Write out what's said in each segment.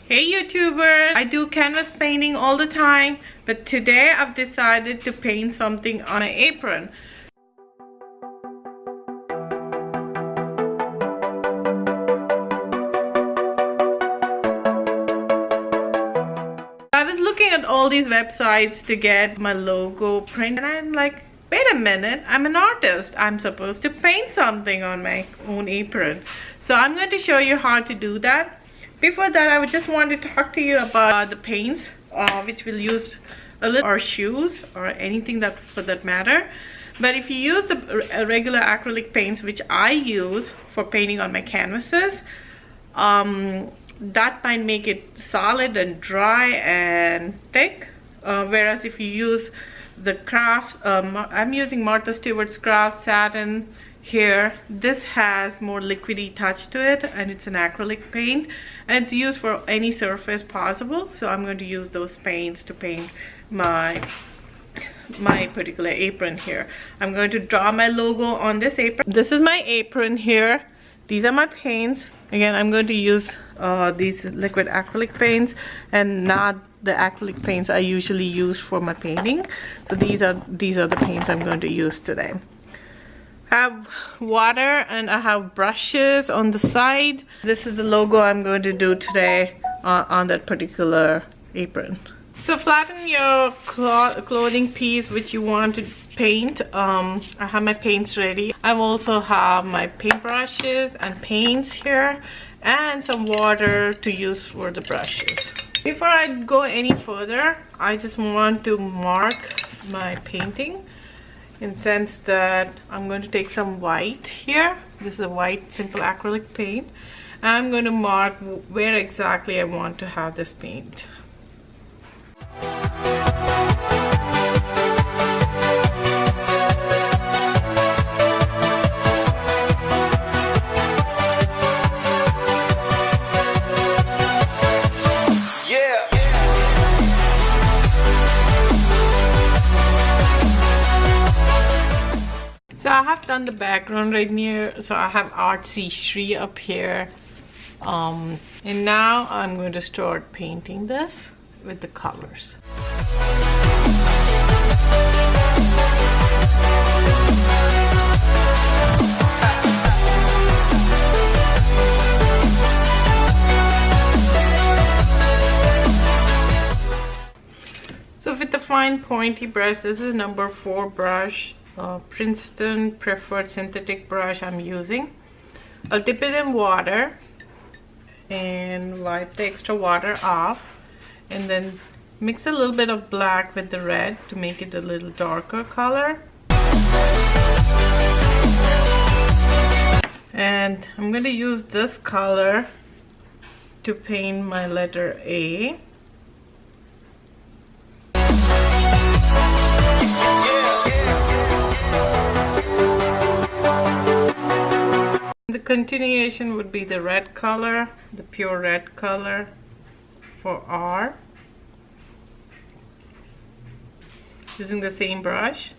Hey YouTubers, I do canvas painting all the time, but today I've decided to paint something on my apron. I was looking at all these websites to get my logo print and I'm like, wait a minute, I'm an artist. I'm supposed to paint something on my own apron. So I'm going to show you how to do that. Before that, I would just want to talk to you about the paints, which we'll use a little, or shoes, or anything that for that matter. But if you use the regular acrylic paints, which I use for painting on my canvases, that might make it solid and dry and thick. Whereas if you use the crafts, I'm using Martha Stewart's craft satin here. This has more liquidy touch to it and it's an acrylic paint and it's used for any surface possible, so I'm going to use those paints to paint my particular apron here. I'm going to draw my logo on this apron. This is my apron here. These are my paints. Again, I'm going to use these liquid acrylic paints and not the acrylic paints I usually use for my painting. So these are the paints I'm going to use today. I have water and I have brushes on the side. This is the logo I'm going to do today on that particular apron. So flatten your clothing piece which you want to paint. I have my paints ready. I also have my paintbrushes and paints here and some water to use for the brushes. Before I go any further, I just want to mark my painting, in the sense that I'm going to take some white here. This is a white simple acrylic paint. I'm going to mark where exactly I want to have this paint. So I have done the background right near, so I have artsysri up here, and now I'm going to start painting this with the colors. So with the fine pointy brush, this is number 4 brush. Princeton preferred synthetic brush I'm using. I'll dip it in water and wipe the extra water off, and then mix a little bit of black with the red to make it a little darker color. And I'm going to use this color to paint my letter A. The continuation would be the red color, the pure red color for R. Using the same brush.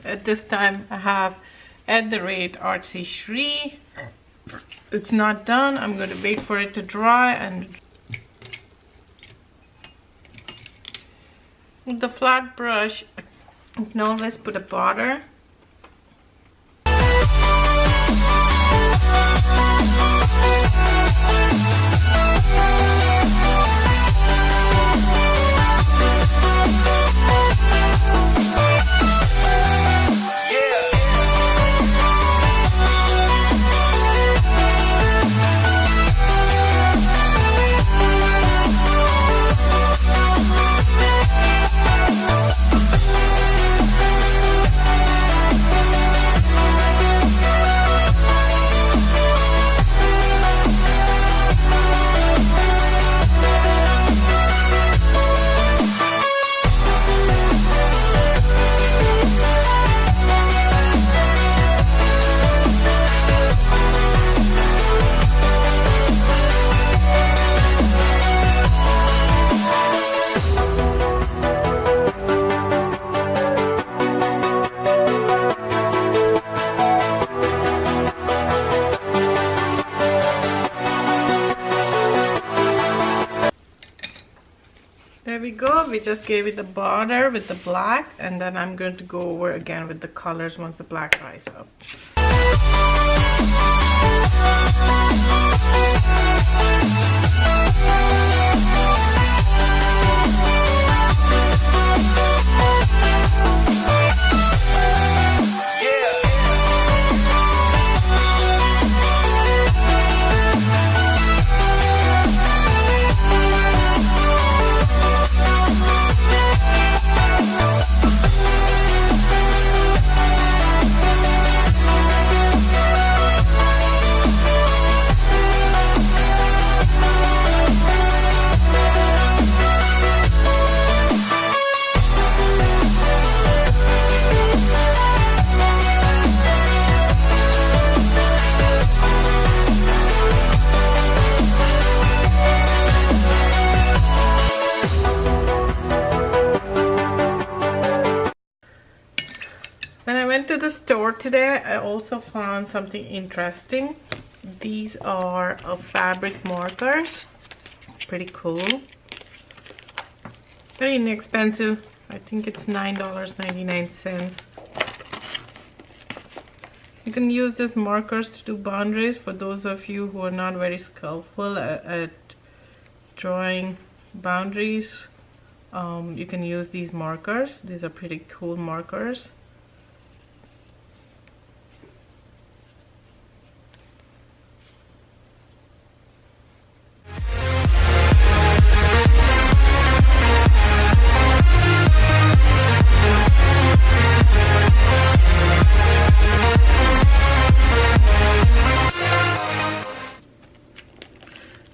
At this time I have @artsysri. It's not done. I'm going to wait for it to dry, and with the flat brush I can always put a border. We just gave it the border with the black, and then I'm going to go over again with the colors once the black dries up. When I went to the store today, I also found something interesting. These are fabric markers. Pretty cool. Very inexpensive. I think it's $9.99. You can use these markers to do boundaries for those of you who are not very skillful at drawing boundaries. You can use these markers. These are pretty cool markers.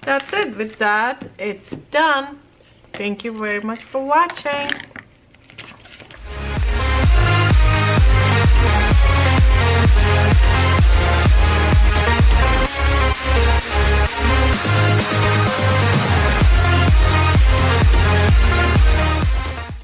That's it. With that, it's done. Thank you very much for watching.